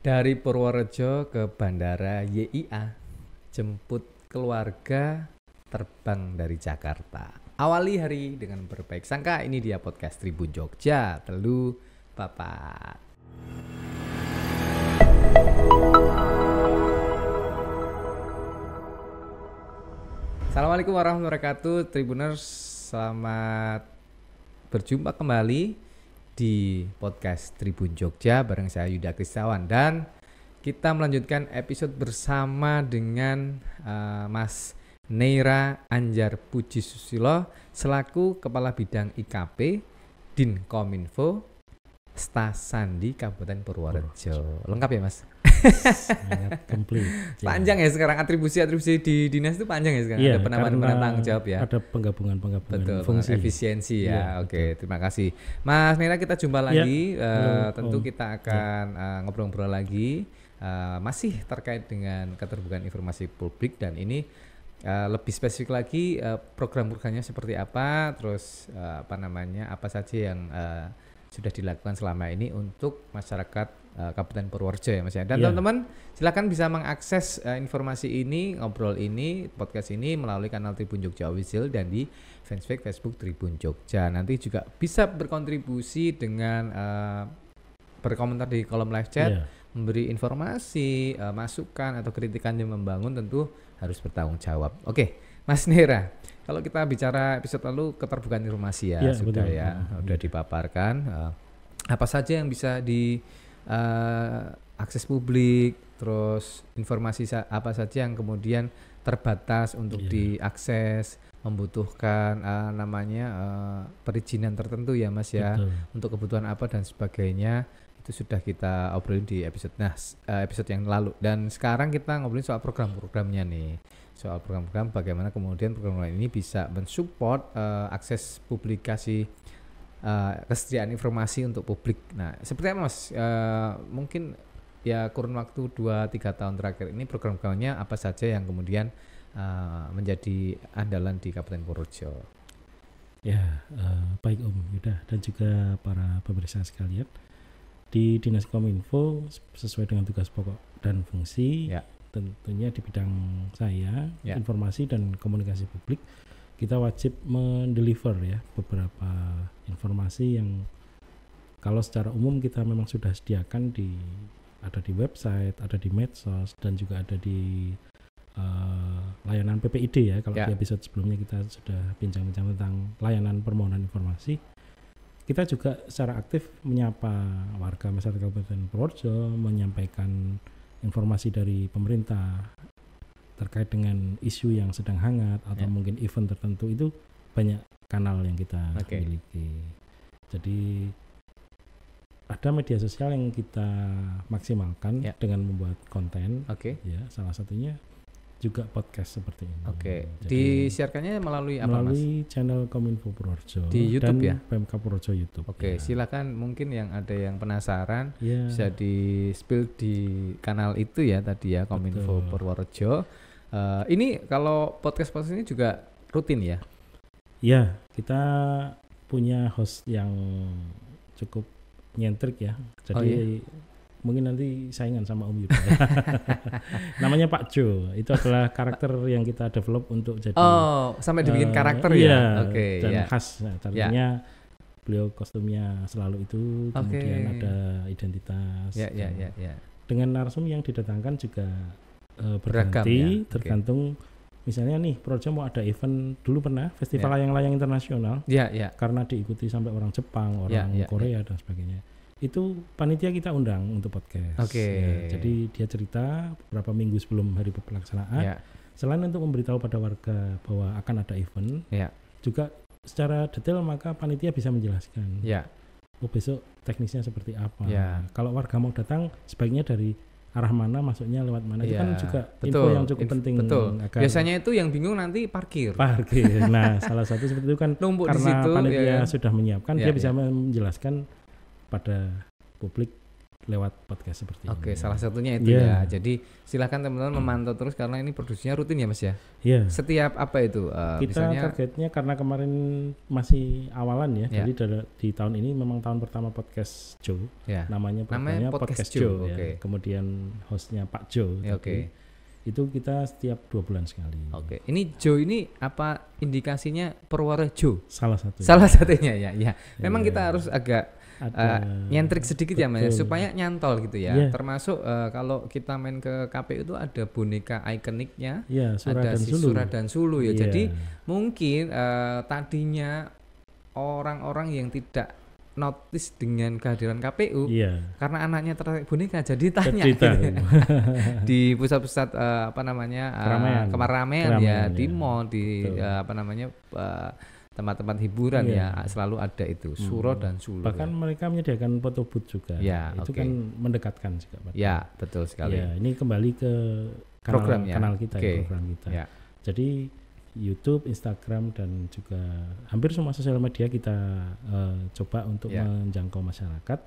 Dari Purworejo ke Bandara YIA, jemput keluarga terbang dari Jakarta. Awali hari dengan berbaik sangka. Ini dia podcast Tribun Jogja, telu papat. Assalamualaikum warahmatullahi wabarakatuh, Tribuners. Selamat berjumpa kembali di podcast Tribun Jogja bareng saya Yuda Kristawan, dan kita melanjutkan episode bersama dengan Mas Neira Anjar Puji Susilo selaku Kepala Bidang IKP Dinkominfo Stasandi Kabupaten Purworejo. Lengkap ya Mas? Sangat komplit. Panjang ya sekarang, atribusi di dinas itu panjang ya sekarang. Iya, ada penambahan tanggung jawab ya. Ada penggabungan Betul, fungsi. efisiensi ya. Iya, Oke, terima kasih. Mas Neira, kita jumpa lagi. Tentu Om. kita akan ngobrol-ngobrol lagi. Masih terkait dengan keterbukaan informasi publik, dan ini lebih spesifik lagi program-programnya seperti apa, terus apa saja yang sudah dilakukan selama ini untuk masyarakat Kabupaten Purworejo ya Mas ya. Dan teman-teman silakan bisa mengakses informasi ini, ngobrol ini, podcast ini melalui kanal Tribun Jogja Official dan di fanspage Facebook Tribun Jogja. Nanti juga bisa berkontribusi dengan berkomentar di kolom live chat, memberi informasi, masukan atau kritikan yang membangun, tentu harus bertanggung jawab. Oke, Mas Neira, kalau kita bicara episode lalu keterbukaan informasi ya, sudah betul. Sudah dipaparkan apa saja yang bisa akses publik, terus informasi apa saja yang kemudian terbatas untuk diakses, membutuhkan perizinan tertentu ya Mas ya, untuk kebutuhan apa dan sebagainya. Itu sudah kita obrolin di episode yang lalu, dan sekarang kita ngobrolin soal program-programnya nih, soal program-program bagaimana kemudian program ini bisa mensupport akses publikasi, kesediaan informasi untuk publik. Nah, seperti apa Mas? Mungkin ya kurun waktu 2-3 tahun terakhir ini program-programnya apa saja yang kemudian menjadi andalan di Kabupaten Purworejo? Ya, baik Om Yuda dan juga para pemirsa sekalian. Di Dinas Kominfo sesuai dengan tugas pokok dan fungsi, tentunya di bidang saya, informasi dan komunikasi publik, kita wajib mendeliver ya beberapa informasi yang kalau secara umum kita memang sudah sediakan ada di website, ada di medsos, dan juga ada di layanan PPID ya. Kalau di episode sebelumnya kita sudah bincang-bincang tentang layanan permohonan informasi. Kita juga secara aktif menyapa warga masyarakat Kabupaten Purworejo, menyampaikan informasi dari pemerintah terkait dengan isu yang sedang hangat atau mungkin event tertentu. Itu banyak kanal yang kita miliki. Jadi ada media sosial yang kita maksimalkan dengan membuat konten. Ya, salah satunya juga podcast seperti ini. Jadi, disiarkannya melalui apa Mas? Melalui channel Kominfo Purworejo di YouTube dan PMK Purworejo YouTube. Silakan, mungkin yang ada yang penasaran bisa di spill di kanal itu ya tadi ya, Kominfo Purworejo. Ini kalau podcast ini juga rutin ya? Ya, kita punya host yang cukup nyentrik ya. Jadi mungkin nanti saingan sama Om Yuda. Namanya Pak Jo. Itu adalah karakter yang kita develop untuk jadi sampai dibikin karakter ya. Dan khas. Artinya beliau kostumnya selalu itu, kemudian ada identitas. Dengan narsum yang didatangkan juga berganti, tergantung. Misalnya nih, Purworejo mau ada event, dulu pernah festival layang-layang internasional. Karena diikuti sampai orang Jepang, orang Korea dan sebagainya. Itu panitia kita undang untuk podcast. Jadi dia cerita beberapa minggu sebelum hari pelaksanaan. Selain untuk memberitahu pada warga bahwa akan ada event, juga secara detail maka panitia bisa menjelaskan. Besok teknisnya seperti apa. Kalau warga mau datang, sebaiknya dari arah mana, masuknya lewat mana. Itu kan juga info yang cukup penting. Biasanya itu yang bingung nanti parkir. Nah, salah satu seperti itu kan numpuk karena di situ, panitia sudah menyiapkan, dia bisa menjelaskan pada publik lewat podcast seperti ini. Oke, salah satunya itu ya. Jadi silakan teman-teman memantau terus karena ini produksinya rutin ya Mas ya. Iya. Setiap apa itu? Kita misalnya targetnya karena kemarin masih awalan ya. Jadi di tahun ini memang tahun pertama podcast Joe. Namanya podcast Joe. Okay. Kemudian hostnya Pak Joe. Oke. Itu kita setiap 2 bulan sekali. Oke. Ini Joe ini apa indikasinya Purworejo? Salah satunya. Salah satunya ya. Memang kita harus agak nyentrik sedikit ya Mas supaya nyantol gitu ya. Termasuk kalau kita main ke KPU itu ada boneka ikoniknya, ada Surah dan Sulu ya. Jadi mungkin tadinya orang-orang yang tidak notice dengan kehadiran KPU karena anaknya tertarik boneka jadi tanya gitu. Di pusat-pusat keramaian ya, di mall, di tempat-tempat hiburan selalu ada itu Surah dan Sulu. Bahkan mereka menyediakan foto booth juga. Itu kan mendekatkan juga. Ya, betul sekali. Ini kembali ke program kita. Jadi YouTube, Instagram dan juga hampir semua sosial media kita coba untuk menjangkau masyarakat.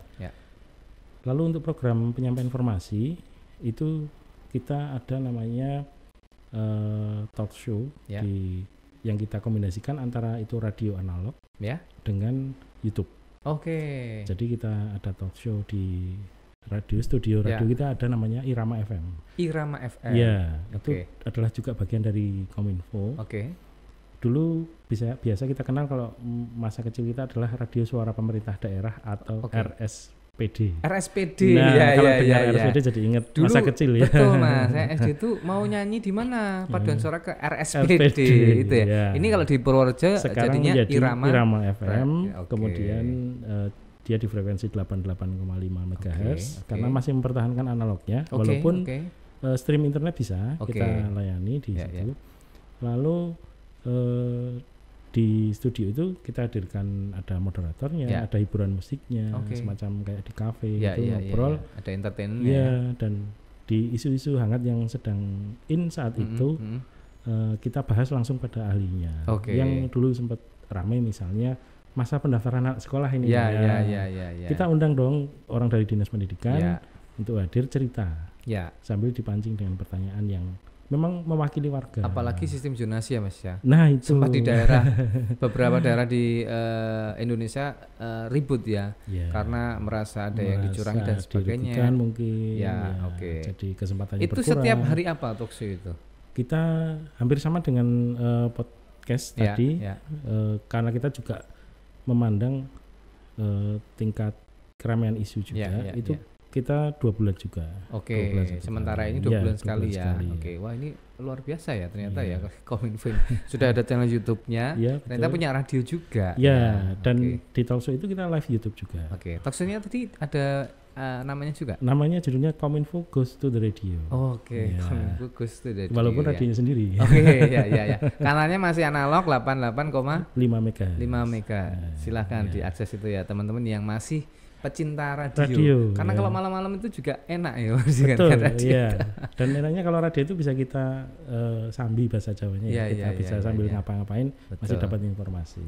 Lalu untuk program penyampaian informasi itu kita ada namanya talk show yang kita kombinasikan antara itu radio analog dengan YouTube. Jadi kita ada talk show di studio radio kita ada namanya Irama FM. Irama FM. Itu adalah juga bagian dari Kominfo. Dulu biasa kita kenal kalau masa kecil kita adalah radio suara pemerintah daerah atau RSPD. Kalau dengar RSPD jadi ingat dulu, masa kecil ya. Betul Mas, saya SD itu mau nyanyi di mana? Paduan suara ke RSPD itu ya. Ini kalau di Purworejo jadinya Irama FM. Kemudian dia di frekuensi 88,5 MHz karena masih mempertahankan analognya walaupun stream internet bisa kita layani di situ. Lalu di studio itu kita hadirkan ada moderatornya, ada hiburan musiknya, semacam kayak di kafe ngobrol, ada entertainment dan di isu-isu hangat yang sedang in saat itu kita bahas langsung pada ahlinya. Yang dulu sempat ramai misalnya masa pendaftaran anak sekolah ini. Kita undang dong orang dari Dinas Pendidikan untuk hadir cerita sambil dipancing dengan pertanyaan yang memang mewakili warga. Apalagi sistem zonasi ya Mas ya. Nah itu. Sempat di daerah beberapa daerah di Indonesia ribut karena merasa ada yang dicurangi dan sebagainya. Mungkin. Jadi kesempatannya itu berkurang. Setiap hari apa talk show itu? Kita hampir sama dengan podcast tadi karena kita juga memandang tingkat keramaian isu juga itu. Kita 2 bulan juga. Sementara ini 2 bulan sekali ya. Wah ini luar biasa ya ternyata ya Kominfo sudah ada channel YouTube-nya. Ternyata punya radio juga. Dan di talk show itu kita live YouTube juga. Talk show-nya tadi ada namanya juga. Namanya judulnya Kominfo Goes to the Radio. Kominfo Goes to the Radio. Walaupun radionya sendiri. Kanalnya masih analog 88,5 MHz. Silahkan diakses itu ya teman-teman yang masih pecinta radio. Karena kalau malam-malam itu juga enak ya. Betul, Dan enaknya kalau radio itu bisa kita sambil bahasa Jawanya. Kita bisa sambil ngapa-ngapain masih dapat informasi.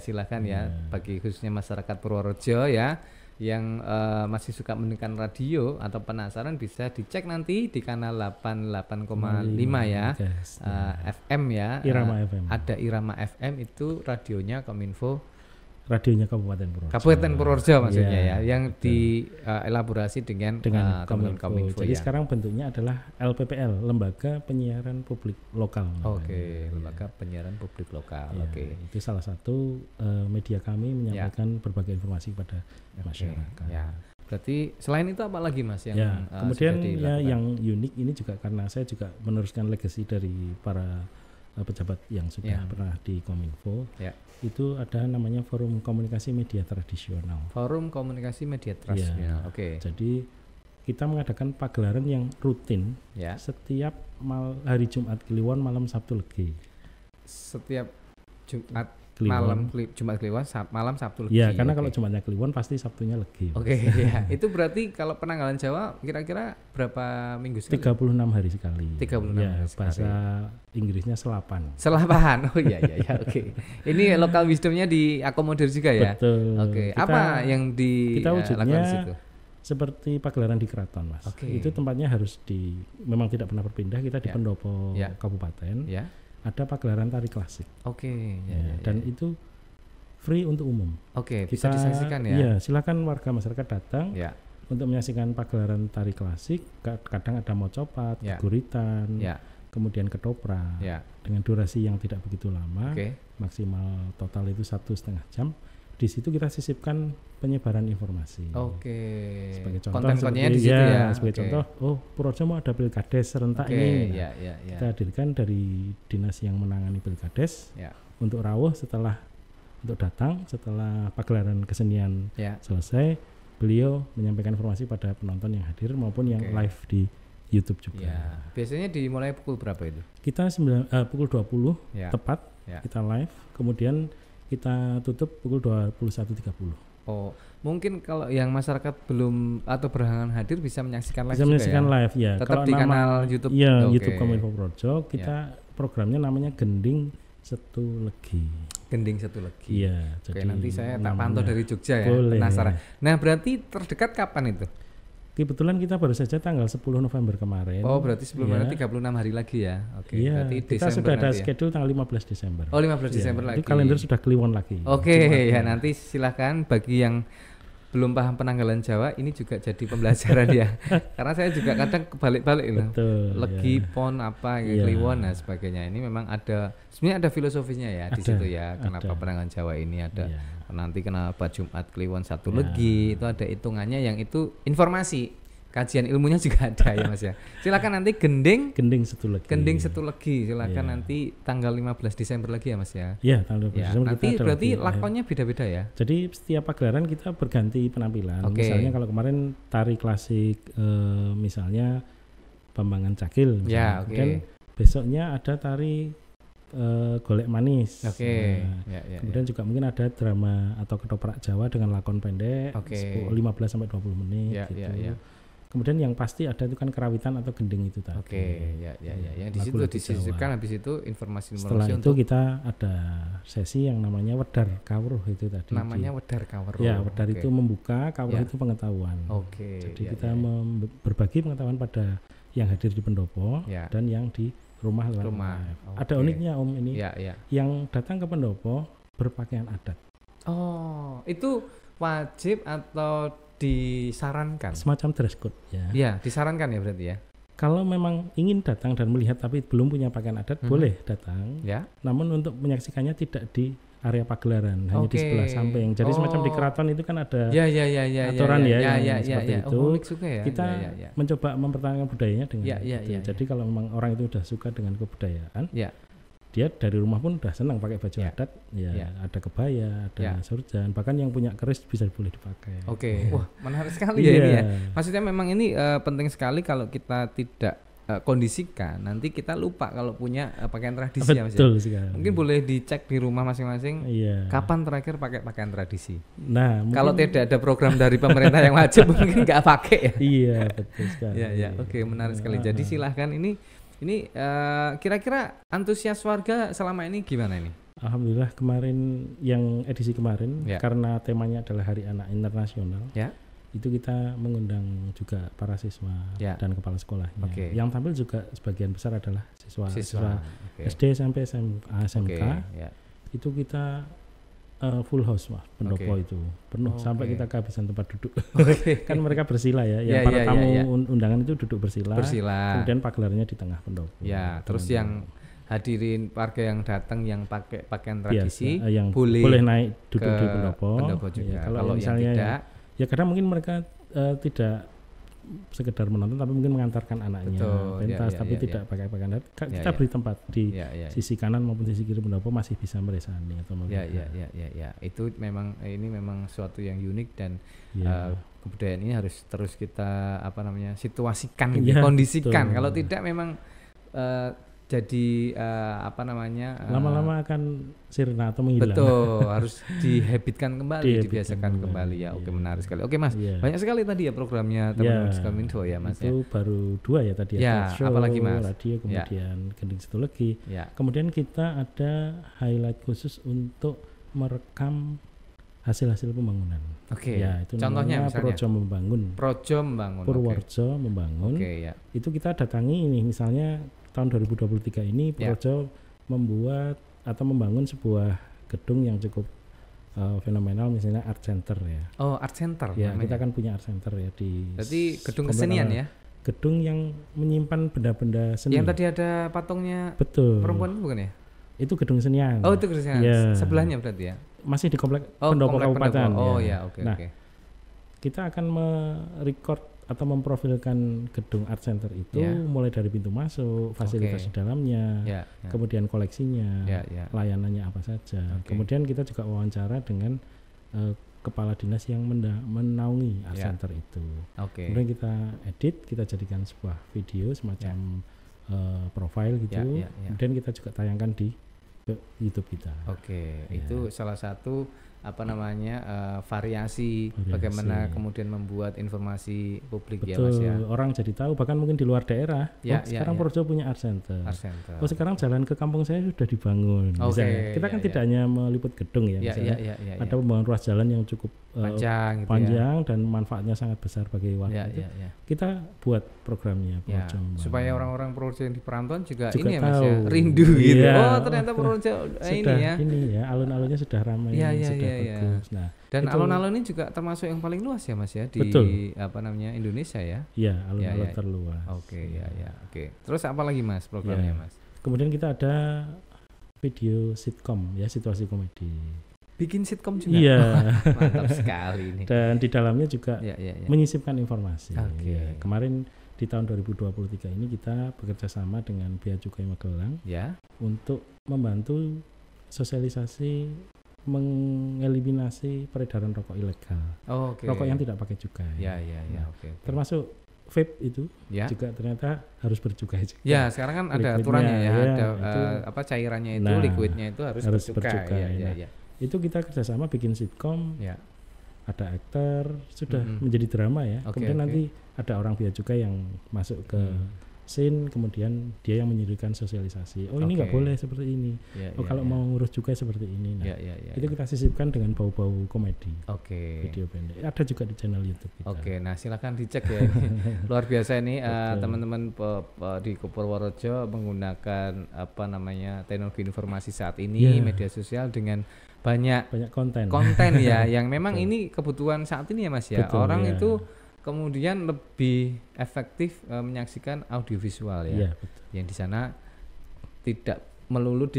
Silahkan ya bagi khususnya masyarakat Purworejo ya yang masih suka mendengarkan radio atau penasaran bisa dicek nanti di kanal 88,5 ya. FM ya. Irama FM. Ada Irama FM itu radionya Kominfo. Radionya Kabupaten Purworejo. Kabupaten Purworejo maksudnya yang dielaborasi dengan Kominfo. Jadi sekarang bentuknya adalah LPPL, Lembaga Penyiaran Publik Lokal. Lembaga Penyiaran Publik Lokal. Itu salah satu media kami menyampaikan berbagai informasi kepada masyarakat. Berarti selain itu apa lagi Mas yang kemudian yang unik ini juga karena saya juga meneruskan legacy dari para pejabat yang sudah pernah di Kominfo. Itu ada namanya Forum Komunikasi Media Tradisional. Forum Komunikasi Media Tradisional. Jadi kita mengadakan pagelaran yang rutin setiap hari Jumat Kliwon malam Sabtu Legi. Setiap Jumat Kliwon. Jumat Kliwon malam Sabtu Legi. Karena kalau Jumatnya Kliwon pasti Sabtunya Legi. Itu berarti kalau penanggalan Jawa kira-kira berapa minggu sekali? 36 hari sekali. 36 hari sekali. Bahasa Inggrisnya selapan. Ini local wisdomnya diakomodir juga ya. Betul. Apa yang dilakukan di situ? seperti pagelaran di keraton, Mas. Oke. Itu tempatnya harus memang tidak pernah berpindah. Kita di pendopo kabupaten. Ya. Ada pagelaran tari klasik. Oke. Dan itu free untuk umum. Oke. Bisa disaksikan ya? Iya, silakan warga masyarakat datang untuk menyaksikan pagelaran tari klasik. Kadang ada mocopat, guritan, kemudian ketoprak. Dengan durasi yang tidak begitu lama. Maksimal total itu 1,5 jam. Di situ kita sisipkan penyebaran informasi. Sebagai contoh, konten-kontennya di situ ya. Sebagai contoh, Purworejo mau ada pilkades serentak ini. Kita hadirkan dari dinas yang menangani pilkades untuk rawuh untuk datang setelah pagelaran kesenian selesai, beliau menyampaikan informasi pada penonton yang hadir maupun yang live di YouTube juga. Biasanya dimulai pukul berapa itu? Kita pukul 20 tepat kita live, kemudian kita tutup pukul 21.30. Mungkin kalau yang masyarakat belum atau berhalangan hadir bisa menyaksikan live. Bisa menyaksikan live ya. Tetap di kanal YouTube. YouTube Kominfo Purworejo. Kita programnya namanya Gending Setu Legi. Gending Setu Legi. Iya. Oke, nanti saya tak pantau dari Jogja ya. Boleh. Penasaran. Nah, berarti terdekat kapan itu? Kebetulan kita baru saja tanggal 10 November kemarin. Berarti sebelumnya 36 hari lagi ya. Oke, berarti kita Desember sudah ada ya? Schedule tanggal 15 Desember. 15 Desember lagi. Itu kalender sudah kliwon lagi. Nanti silakan bagi yang belum paham penanggalan Jawa, ini juga jadi pembelajaran ya. Karena saya juga kadang kebalik-balik loh. Legi, pon, kliwon dan sebagainya. Ini memang sebenarnya ada filosofinya ya di situ ya. Kenapa penanggalan Jawa ini ada nanti kenapa Jumat Kliwon 1 Legi, itu ada hitungannya yang itu informasi. Kajian ilmunya juga ada ya Mas ya. Silakan nanti Gending Setu Legi. Silakan nanti tanggal 15 Desember lagi ya Mas ya. Iya, tanggal 15 Desember. Nanti berarti lakonnya beda-beda ya. Jadi setiap pagelaran kita berganti penampilan. Misalnya kalau kemarin tari klasik misalnya Bambangan Cakil misalnya. Kemudian besoknya ada tari Golek Manis. Kemudian juga mungkin ada drama atau ketoprak Jawa dengan lakon pendek 15 sampai 20 menit gitu. Kemudian yang pasti ada itu kan kerawitan atau gending itu tadi. Yang di situ disisipkan habis itu informasi. Setelah itu kita ada sesi yang namanya wedar kawruh itu tadi. Namanya wedar kawruh. Ya, wedar itu membuka, kawruh itu pengetahuan. Jadi kita berbagi pengetahuan pada yang hadir di pendopo dan yang di rumah live. Ada uniknya Om ini. Yang datang ke pendopo berpakaian adat. Itu wajib atau disarankan? Semacam dress code ya. Iya, disarankan ya berarti ya. Kalau memang ingin datang dan melihat tapi belum punya pakaian adat, boleh datang. Namun untuk menyaksikannya tidak di area pagelaran, hanya di sebelah samping. Jadi semacam di keraton itu kan ada aturan seperti itu. Kita mencoba mempertahankan budayanya dengan itu. Jadi kalau memang orang itu sudah suka dengan kebudayaan, dia dari rumah pun udah senang pakai baju adat, ada kebaya, ada surjan, bahkan yang punya keris bisa boleh dipakai. Wah menarik sekali ya ini ya. Maksudnya memang ini penting sekali kalau kita tidak kondisikan, nanti kita lupa kalau punya pakaian tradisi ya Mas. Betul sekali. Mungkin boleh dicek di rumah masing-masing. Kapan terakhir pakai pakaian tradisi? Nah, kalau tidak ada program dari pemerintah yang wajib mungkin nggak pakai ya. Iya betul sekali. Oke, menarik sekali. Jadi silahkan ini kira-kira antusias warga selama ini gimana ini? Alhamdulillah kemarin yang edisi kemarin karena temanya adalah Hari Anak Internasional. Itu kita mengundang juga para siswa dan kepala sekolahnya. Yang tampil juga sebagian besar adalah siswa SD sampai SMK. Itu kita full house pendopo itu penuh sampai kita kehabisan tempat duduk. Kan mereka bersila ya, para tamu undangan itu duduk bersila. Kemudian pagelarannya di tengah pendopo. Terus yang hadirin warga yang datang yang pakai pakaian tradisi yang boleh naik duduk di pendopo juga. Kalau misalnya yang tidak, ya kadang mungkin mereka tidak sekedar menonton tapi mungkin mengantarkan anaknya pentas tapi tidak pakai pakaian adat. Kita beri tempat di sisi kanan maupun sisi kiri pendopo masih bisa meresani atau itu memang suatu yang unik dan kebudayaan ini harus terus kita situasikan, kondisikan. Kalau tidak memang jadi lama-lama akan sirna atau menghilang. Betul, harus dihabitkan kembali, dibiasakan kembali ya. Oke, menarik sekali. Oke Mas, banyak sekali tadi ya programnya teman-teman Kominfo ya Mas. Itu baru 2 ya tadi show, apalagi Mas? Radio, kemudian Gending Setu Legi. Kemudian kita ada highlight khusus untuk merekam hasil-hasil pembangunan. Oke. Ya, itu contohnya namanya misalnya Projo Membangun. Projo Membangun. Purworejo Membangun. Ya. Itu kita datangi ini, misalnya tahun 2023 ini Projo membuat atau membangun sebuah gedung yang cukup fenomenal, misalnya Art Center ya. Oh, Art Center. Ya, namanya. kita kan punya Art Center ya di. Berarti gedung kesenian ya? Gedung yang menyimpan benda-benda seni. Yang tadi ada patungnya. Betul. Perempuan itu bukan ya? Itu gedung kesenian. Oh, itu gedung kesenian. Ya. Sebelahnya berarti ya? Masih di komplek Pendopo Kabupaten. Oh ya, oke. Nah, kita akan merecord atau memprofilkan gedung Art Center itu mulai dari pintu masuk, fasilitas di dalamnya, kemudian koleksinya, layanannya apa saja. Kemudian kita juga wawancara dengan kepala dinas yang menaungi Art Center itu. Kemudian kita edit, kita jadikan sebuah video semacam profile gitu. Kemudian kita juga tayangkan di YouTube kita. Itu salah satu variasi bagaimana kemudian membuat informasi publik. Betul, ya Mas ya. Orang jadi tahu, bahkan mungkin di luar daerah. Sekarang Projo punya Art Center. Oh, sekarang jalan ke kampung saya sudah dibangun. Kita kan tidak hanya meliput gedung ya, misalnya ada pembangunan ruas jalan yang cukup panjang dan manfaatnya sangat besar bagi warga. Kita buat programnya supaya orang-orang Projo yang di perantauan juga ini ya Mas ya, rindu gitu. Oh, ternyata Projo ini ya, alun-alunnya sudah ramai, sudah bagus. Nah, dan alun-alun ini juga termasuk yang paling luas ya Mas ya di Indonesia ya. Iya, alun-alun terluas. Oke. Terus apa lagi Mas programnya Mas? Kemudian kita ada video sitkom ya, situasi komedi. Bikin sitkom juga. Iya. Mantap sekali ini. Dan di dalamnya juga menyisipkan informasi. Kemarin di tahun 2023 ini kita bekerja sama dengan Bea Cukai Magelang untuk membantu sosialisasi mengeliminasi peredaran rokok ilegal. Rokok yang tidak pakai cukai. Termasuk vape itu juga ternyata harus bercukai juga. Ya, sekarang kan ada aturannya ada cairannya itu, liquidnya itu harus bercukai. Itu kita kerjasama bikin sitkom. Ada aktor, sudah menjadi drama ya. Kemudian nanti ada orang bea cukai yang masuk ke scene, kemudian dia yang menyediakan sosialisasi. Oh, ini nggak boleh seperti ini. Kalau mau ngurus cukai seperti ini. Nah, itu kita sisipkan dengan bau-bau komedi. Video pendek. Ada juga di channel YouTube kita. Nah silakan dicek ya. Luar biasa ini teman-teman di Purworejo menggunakan teknologi informasi saat ini, media sosial dengan banyak konten ya yang memang ini kebutuhan saat ini ya Mas ya. Orang itu kemudian lebih efektif menyaksikan audiovisual ya. Yang di sana tidak melulu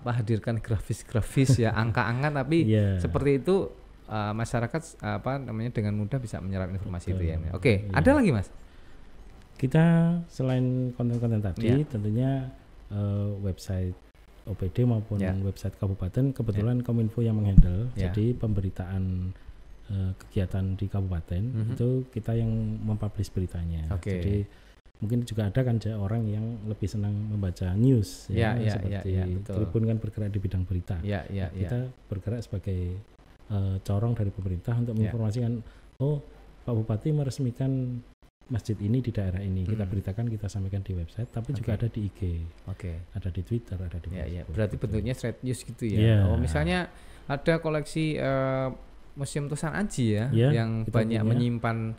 hadirkan grafis-grafis ya, angka-angka, tapi seperti itu masyarakat dengan mudah bisa menyerap informasi itu ya. Ada lagi Mas? Kita selain konten-konten tadi tentunya website OPD maupun website kabupaten kebetulan Kominfo yang menghandle. Jadi pemberitaan kegiatan di kabupaten itu kita yang mempublish beritanya. Jadi mungkin juga ada kan orang yang lebih senang membaca news seperti Tribun kan bergerak di bidang berita. Kita bergerak sebagai corong dari pemerintah untuk menginformasikan Pak Bupati meresmikan masjid ini di daerah ini. Kita beritakan, kita sampaikan di website, tapi juga ada di IG, ada di Twitter, ada di Facebook. Berarti bentuknya straight news gitu ya. Misalnya ada koleksi Museum Tusan Aji yang banyak menyimpan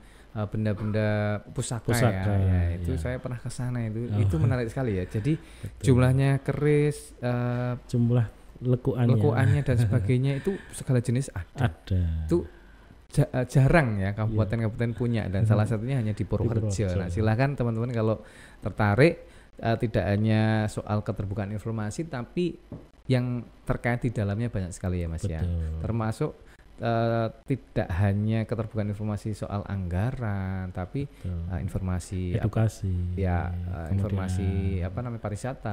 benda-benda pusaka ya. Itu saya pernah ke sana itu menarik sekali ya. Jadi jumlahnya keris, jumlah lekuannya dan sebagainya itu segala jenis ada. Itu jarang ya kabupaten-kabupaten punya, dan salah satunya hanya di Purworejo. Nah, silakan teman-teman kalau tertarik, tidak hanya soal keterbukaan informasi tapi yang terkait di dalamnya banyak sekali ya Mas ya. Termasuk tidak hanya keterbukaan informasi soal anggaran, tapi informasi edukasi, informasi pariwisata,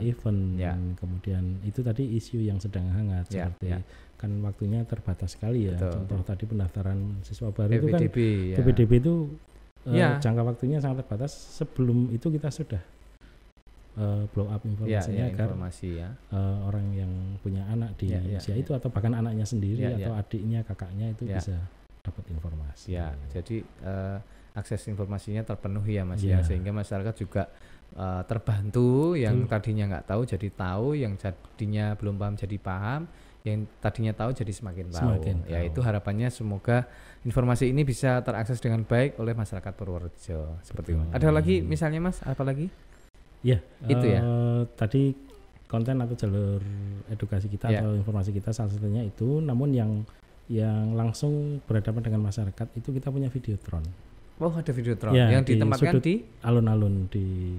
event, kemudian itu tadi isu yang sedang hangat seperti kan waktunya terbatas sekali ya. Contoh tadi pendaftaran siswa baru itu kan PPDB itu jangka waktunya sangat terbatas. Sebelum itu kita sudah blow up informasinya agar orang yang punya anak di usia itu atau bahkan anaknya sendiri atau adiknya, kakaknya itu bisa dapat informasi. Jadi akses informasinya terpenuhi ya Mas ya, sehingga masyarakat juga terbantu, yang tadinya nggak tahu jadi tahu, yang jadinya belum paham jadi paham, yang tadinya tahu jadi semakin tahu. Ya itu harapannya semoga informasi ini bisa terakses dengan baik oleh masyarakat Purworejo. Seperti itu. Ada lagi misalnya Mas, apa lagi? Ya, itu ya. Tadi konten atau jalur edukasi kita atau informasi kita salah satunya itu, namun yang langsung berhadapan dengan masyarakat itu kita punya videotron. Oh, ada videotron yang ditempatkan di alun-alun di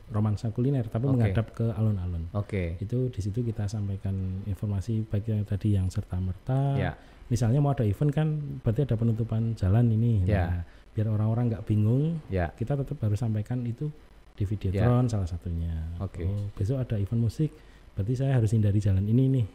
romansa kuliner, tapi menghadap ke alun-alun. Itu di situ kita sampaikan informasi baik yang tadi yang serta-merta. Misalnya mau ada event kan, berarti ada penutupan jalan ini. Nah, biar orang-orang nggak bingung, kita tetap harus sampaikan itu di videotron salah satunya. Oh, besok ada event musik, berarti saya harus hindari jalan ini nih.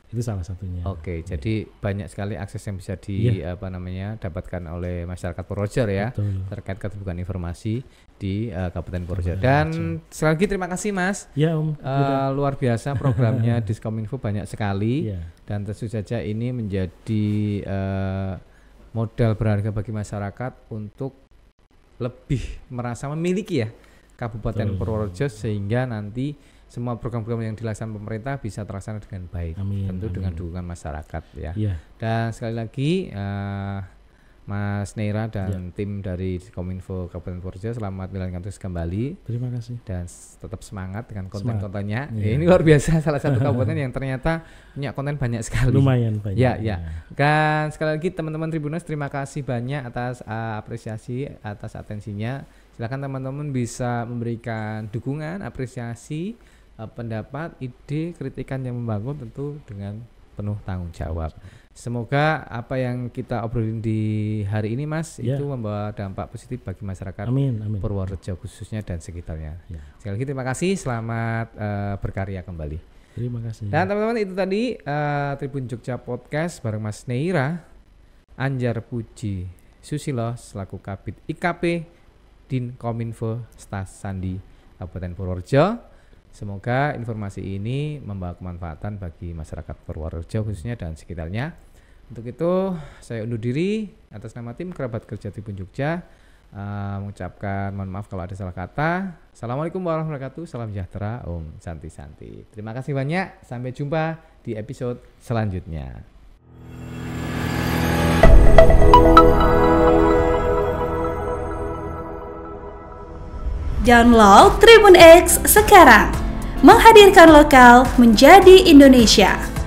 Itu salah satunya. Jadi banyak sekali akses yang bisa dapatkan oleh masyarakat Purworejo ya. Betul. Terkait keterbukaan informasi di Kabupaten Purworejo. Dan sekali lagi terima kasih Mas. Luar biasa programnya Diskominfo banyak sekali. Dan tentu saja ini menjadi modal berharga bagi masyarakat untuk lebih merasa memiliki ya Kabupaten Purworejo, sehingga nanti semua program-program yang dilaksanakan pemerintah bisa terlaksana dengan baik. Tentu dengan dukungan masyarakat ya. Dan sekali lagi Mas Neira dan tim dari Kominfo Kabupaten Purworejo selamat menjalankan tugas kembali. Terima kasih. Dan tetap semangat dengan konten-kontennya. Ini luar biasa, salah satu kabupaten yang ternyata punya konten banyak sekali. Lumayan banyak. Dan sekali lagi teman-teman Tribuners, terima kasih banyak atas apresiasi, atas atensinya. Silakan teman-teman bisa memberikan dukungan, apresiasi, pendapat, ide, kritikan yang membangun tentu dengan penuh tanggung jawab. Semoga apa yang kita obrolin di hari ini Mas itu membawa dampak positif bagi masyarakat Purworejo khususnya dan sekitarnya. Sekali lagi terima kasih, selamat berkarya kembali. Terima kasih. Dan teman-teman itu tadi Tribun Jogja Podcast bareng Mas Neira Anjar Puji Susilo selaku Kabid IKP Dinkominfo Stas Sandi Kabupaten Purworejo. Semoga informasi ini membawa kemanfaatan bagi masyarakat Purworejo khususnya dan sekitarnya. Untuk itu saya undur diri atas nama tim kerabat kerja Tribun Jogja, mengucapkan mohon maaf kalau ada salah kata. Assalamualaikum warahmatullahi wabarakatuh. Salam sejahtera, Om Santi Santi. Terima kasih banyak. Sampai jumpa di episode selanjutnya. Download Tribun X sekarang, menghadirkan lokal menjadi Indonesia.